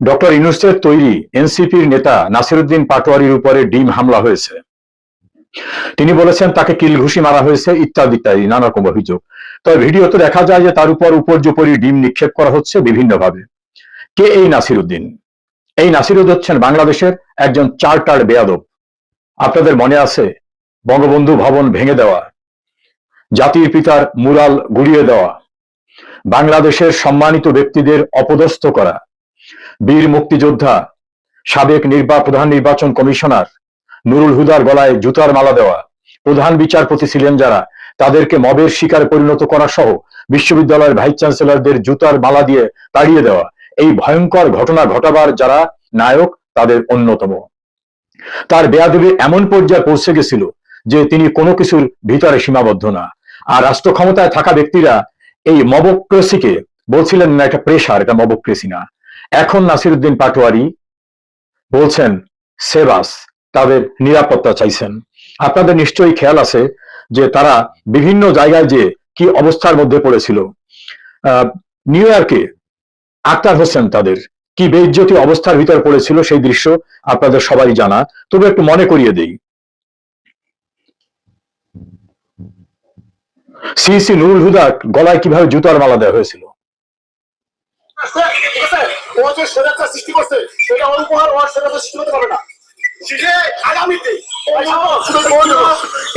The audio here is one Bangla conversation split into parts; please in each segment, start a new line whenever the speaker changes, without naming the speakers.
ডক্টর ইউনূসের তৈরি এনসিপির নেতা নাসিরউদ্দিন পাটোয়ারির উপরে ডিম হামলা হয়েছে। তিনি বলেছেন তাকে কিল ঘুষি মারা হয়েছে ইত্যাদি ইত্যাদি নানা রকম অভিযোগ। তবে ভিডিওতে দেখা যায় যে তার উপর উপর্যুপরি ডিম নিক্ষেপ করা হচ্ছে বিভিন্নভাবে। কে এই নাসিরউদ্দিন? এই নাসিরউদ্দিন হচ্ছেন বাংলাদেশের একজন চার্টার্ড বেয়াদব। আপনাদের মনে আছে বঙ্গবন্ধু ভবন ভেঙে দেওয়া, জাতির পিতার মুরাল গুড়িয়ে দেওয়া, বাংলাদেশের সম্মানিত ব্যক্তিদের অপদস্থ করা, বীর মুক্তিযোদ্ধা সাবেক প্রধান নির্বাচন কমিশনার নুরুল হুদার গলায় জুতার মালা দেওয়া, প্রধান বিচারপতি ছিলেন যারা তাদেরকে মবের শিকারে পরিণত করা সহ বিশ্ববিদ্যালয়ের ভাইস চ্যান্সেলরদের জুতার মালা দিয়ে তাড়িয়ে দেওয়া, এই ভয়ঙ্কর ঘটনা ঘটাবার যারা নায়ক তাদের অন্যতম। তার বেয়াদবি এমন পর্যায়ে পৌঁছে গেছিল যে তিনি কোনো কিছুর ভিতরে সীমাবদ্ধ না। আর রাষ্ট্র ক্ষমতায় থাকা ব্যক্তিরা এই মবক্রেসিকে বলছিলেন না এটা প্রেসার, এটা মবক্রেসি না। এখন নাসিরউদ্দিন পাটোয়ারি বলছেন সেবাস, তাদের নিরাপত্তা চাইছেন। আপনাদের নিশ্চয়ই খেয়াল আছে যে তারা বিভিন্ন জায়গায় যে কি অবস্থার মধ্যে পড়েছিল। নিউ ইয়র্কে আক্তার হোসেন তাদের কি বেইজ্জতি অবস্থার ভিতরে পড়েছিল সেই দৃশ্য আপনাদের সবাই জানা, তবে একটু মনে করিয়ে দেই। সিসি নুরুল হুদা গলায় কিভাবে জুতার মালা দেওয়া হয়েছিল।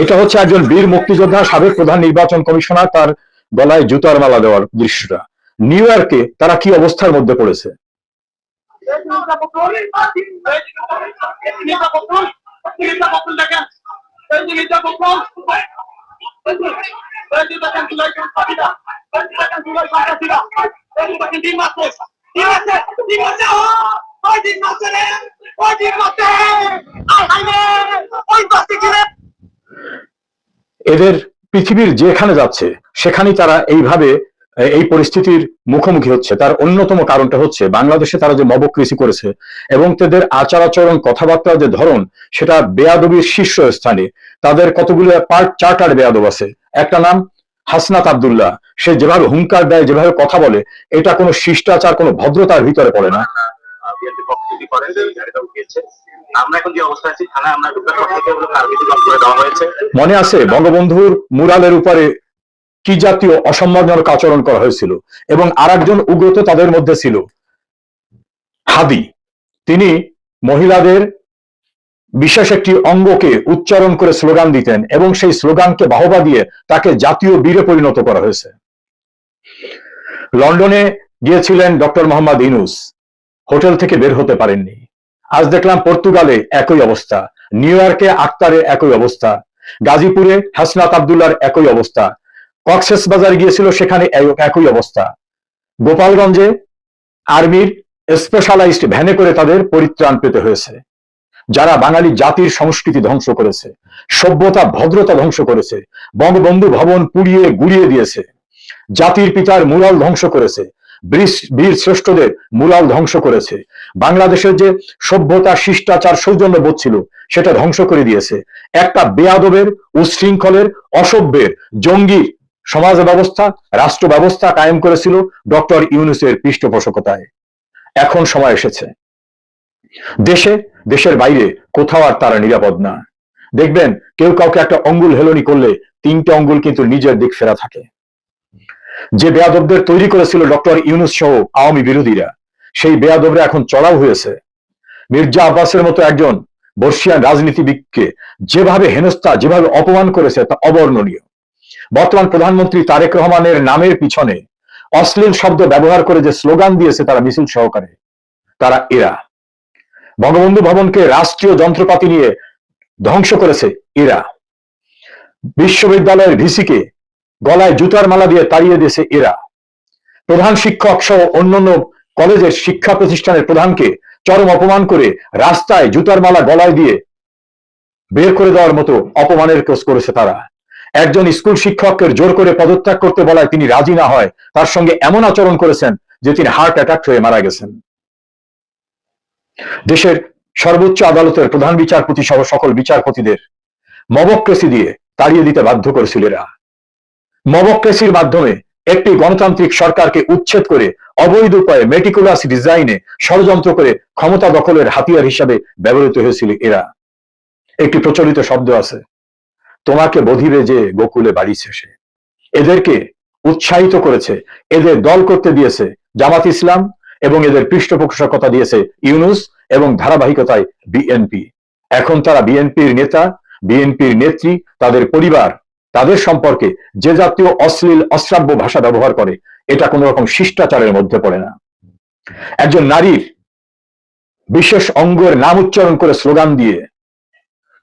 এটা হচ্ছে একজন বীর মুক্তিযোদ্ধা সাবেক প্রধান নির্বাচন কমিশনার, তার গলায় জুতার মালা দেওয়ার দৃশ্যটা। নিউ ইয়র্কে তারা কি অবস্থার মধ্যে পড়েছে। এদের পৃথিবীর যেখানে যাচ্ছে সেখানেই তারা এইভাবে এই পরিস্থিতির মুখোমুখি হচ্ছে। তার অন্যতম কারণটা হচ্ছে বাংলাদেশে তারা যে মবক্রেসি করেছে এবং তাদের আচার আচরণ কথাবার্তার যে ধরন সেটা বেয়াদবির শীর্ষ স্থানে। তাদের কতগুলো চার্টার বেয়াদব আছে। একটা নাম হাসনাত আব্দুল্লাহ, সে যেভাবে হুঙ্কার দেয়, যেভাবে কথা বলে, এটা কোনো শিষ্টাচার কোনো ভদ্রতার ভিতরে পড়ে না। মনে আছে বঙ্গবন্ধুর মুরালের উপরে কি জাতীয় অসম্মানজনক আচরণ করা হয়েছিল। এবং আরেকজন উগ্র তো তাদের মধ্যে ছিল হাদি। তিনি মহিলাদের বিশেষ একটি অঙ্গকে উচ্চারণ করে স্লোগান দিতেন এবং সেই স্লোগানকে বাহবা দিয়ে তাকে জাতীয় বীরে পরিণত করা হয়েছে। লন্ডনে গিয়েছিলেন ডক্টর মোহাম্মদ ইউনূস, হোটেল থেকে বের হতে পারেননি। আজ দেখলাম পর্তুগালে একই অবস্থা, নিউ ইয়র্কে আক্তারের একই অবস্থা, গাজীপুরে হাসনাত আব্দুল্লাহর একই অবস্থা, কক্সেস বাজার গিয়েছিল সেখানে একই অবস্থা, গোপালগঞ্জে আর্মির স্পেশালাইজড ভ্যানে করে তাদের পরিত্রাণ পেতে হয়েছে। যারা বাঙালি জাতির সংস্কৃতি ধ্বংস করেছে, সভ্যতা ভদ্রতা ধ্বংস করেছে, বঙ্গবন্ধু ভবন পুড়িয়ে গুড়িয়ে দিয়েছে, জাতির পিতার মুরাল ধ্বংস করেছে, বীর শ্রেষ্ঠদের মুরাল ধ্বংস করেছে, বাংলাদেশের যে সভ্যতা শিষ্টাচার সৌজন্যবোধ ছিল সেটা ধ্বংস করে দিয়েছে। একটা বেয়াদবের, উচ্ছৃঙ্খলের, অসভ্যের, জঙ্গি সমাজ ব্যবস্থা, রাষ্ট্র ব্যবস্থা কায়েম করেছিল ডক্টর ইউনূসের পৃষ্ঠপোষকতায়। এখন সময় এসেছে, দেশে দেশের বাইরে কোথাও আর তারা নিরাপদ না। দেখবেন কেউ কাউকে একটা অঙ্গুল হেলনি করলে 3টে অঙ্গুল কিন্তু নিজের দিক ফেরা থাকে। যে বেয়াদবদের তৈরি করেছিল ডক্টর ইউনূস সহ আওয়ামী বিরোধীরা, সেই বেয়াদবরা এখন চড়াও হয়েছে। মির্জা আব্বাসের মতো একজন বর্ষিয়ান রাজনীতিবিদকে যেভাবে হেনস্থা, যেভাবে অপমান করেছে তা অবর্ণনীয়। বর্তমান প্রধানমন্ত্রী তারেক রহমানের নামের পিছনে অশ্লীল শব্দ ব্যবহার করে যে স্লোগান দিয়েছে তারা মিছিল সহকারে, তারা এরা। বঙ্গবন্ধু ভবনকে রাষ্ট্রীয় যন্ত্রপাতি নিয়ে ধ্বংস করেছে এরা। বিশ্ববিদ্যালয়ের ভিসিকে গলায় জুতার মালা দিয়ে তাড়িয়ে দিয়েছে এরা। প্রধান শিক্ষক সহ অন্যান্য কলেজের শিক্ষা প্রতিষ্ঠানের প্রধানকে চরম অপমান করে রাস্তায় জুতার মালা গলায় দিয়ে বের করে দেওয়ার মতো অপমানের কাজ করেছে তারা। একজন স্কুল শিক্ষককে জোর করে পদত্যাগ করতে বলায় তিনি রাজি না হয় তার সঙ্গে এমন আচরণ করেছেন যে তিনি হার্ট অ্যাটাক হয়ে মারা গেছেন। দেশের সর্বোচ্চ আদালতের প্রধান বিচারপতি সহ সকল বিচারপতিদের মবক্রেসি দিয়ে তাড়িয়ে দিতে বাধ্য করেছিল এরা। মবক্রেসির মাধ্যমে একটি গণতান্ত্রিক সরকারকে উচ্ছেদ করে অবৈধ উপায়ে মেটিকুলাস ডিজাইনে ষড়যন্ত্র করে ক্ষমতা দখলের হাতিয়ার হিসাবে ব্যবহৃত হয়েছিল এরা। একটি প্রচলিত শব্দ আছে, তোমাকে বধিবে যে গোকুলে বাড়ি শেষে। এদেরকে উৎসাহিত করেছে, এদের দল করতে দিয়েছে জামাত ইসলাম, এবং এদের পৃষ্ঠপোষকতা দিয়েছে ইউনূস, এবং ধারাবাহিকতায় বিএনপি। এখন তারা বিএনপির নেতা, বিএনপির নেত্রী, তাদের পরিবার, তাদের সম্পর্কে যে জাতীয় অশ্লীল অশ্রাব্য ভাষা ব্যবহার করে, এটা কোন রকম শিষ্টাচারের মধ্যে পড়ে না। একজন নারীর বিশেষ অঙ্গের নাম উচ্চারণ করে স্লোগান দিয়ে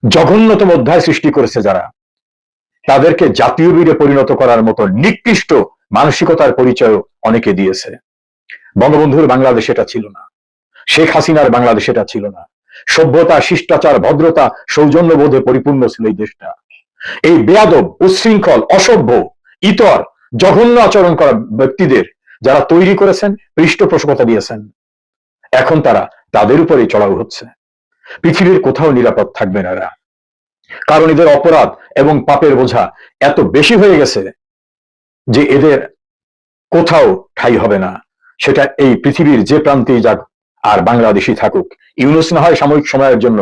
জঘন্যতম অধ্যায় সৃষ্টি করেছে যারা, তাদেরকে জাতীয় বীরে পরিণত করার মতো নিকৃষ্ট মানসিকতার পরিচয় অনেকে দিয়েছে। বঙ্গবন্ধুর বাংলাদেশ এটা ছিল না, শেখ হাসিনার বাংলাদেশ এটা ছিল না। সভ্যতা, শিষ্টাচার, ভদ্রতা, সৌজন্যবোধে পরিপূর্ণ ছিল এই দেশটা। এই বেয়াদব, উচ্ছৃঙ্খল, অসভ্য, ইতর, জঘন্য আচরণ করা ব্যক্তিদের যারা তৈরি করেছেন, পৃষ্ঠপোষকতা দিয়েছেন, এখন তারা তাদের উপরেই চড়াও হচ্ছে। পৃথিবীর কোথাও নিরাপদ থাকবে না এরা, কারণ এদের অপরাধ এবং পাপের বোঝা এত বেশি হয়ে গেছে যে এদের কোথাও ঠাঁই হবে না। সেটা এই পৃথিবীর যে প্রান্তেই যাক, আর বাংলাদেশি থাকুক। ইউনূস না হয় সাময়িক সময়ের জন্য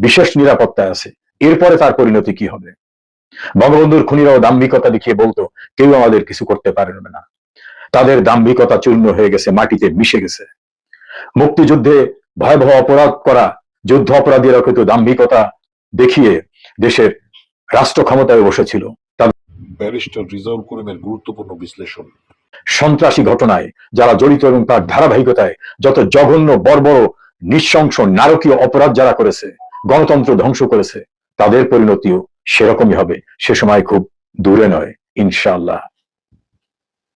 বিশেষ নিরাপত্তায় আছে, এরপরে তার পরিণতি কি হবে? বঙ্গবন্ধুর খুনিরাও দাম্ভিকতা দেখিয়ে বলতো কেউ আমাদের কিছু করতে পারবে না। তাদের দাম্ভিকতা চূর্ণ হয়ে গেছে, মাটিতে মিশে গেছে। মুক্তিযুদ্ধে ভয়াবহ অপরাধ করা যুদ্ধ অপরাধীরা কিন্তু দাম্ভিকতা দেখিয়ে দেশের রাষ্ট্র ক্ষমতায় বসেছিল।
ব্যারিস্টার রিজাউল করিমের গুরুত্বপূর্ণ বিশ্লেষণ।
সন্ত্রাসী ঘটনায় যারা জড়িত এবং তার ধারাবাহিকতায় যত জঘন্য, বর্বর, নৃশংস, নারকীয় অপরাধ যারা করেছে, গণতন্ত্র ধ্বংস করেছে, তাদের পরিণতিও সেরকমই হবে। সে সময় খুব দূরে নয়, ইনশাআল্লাহ।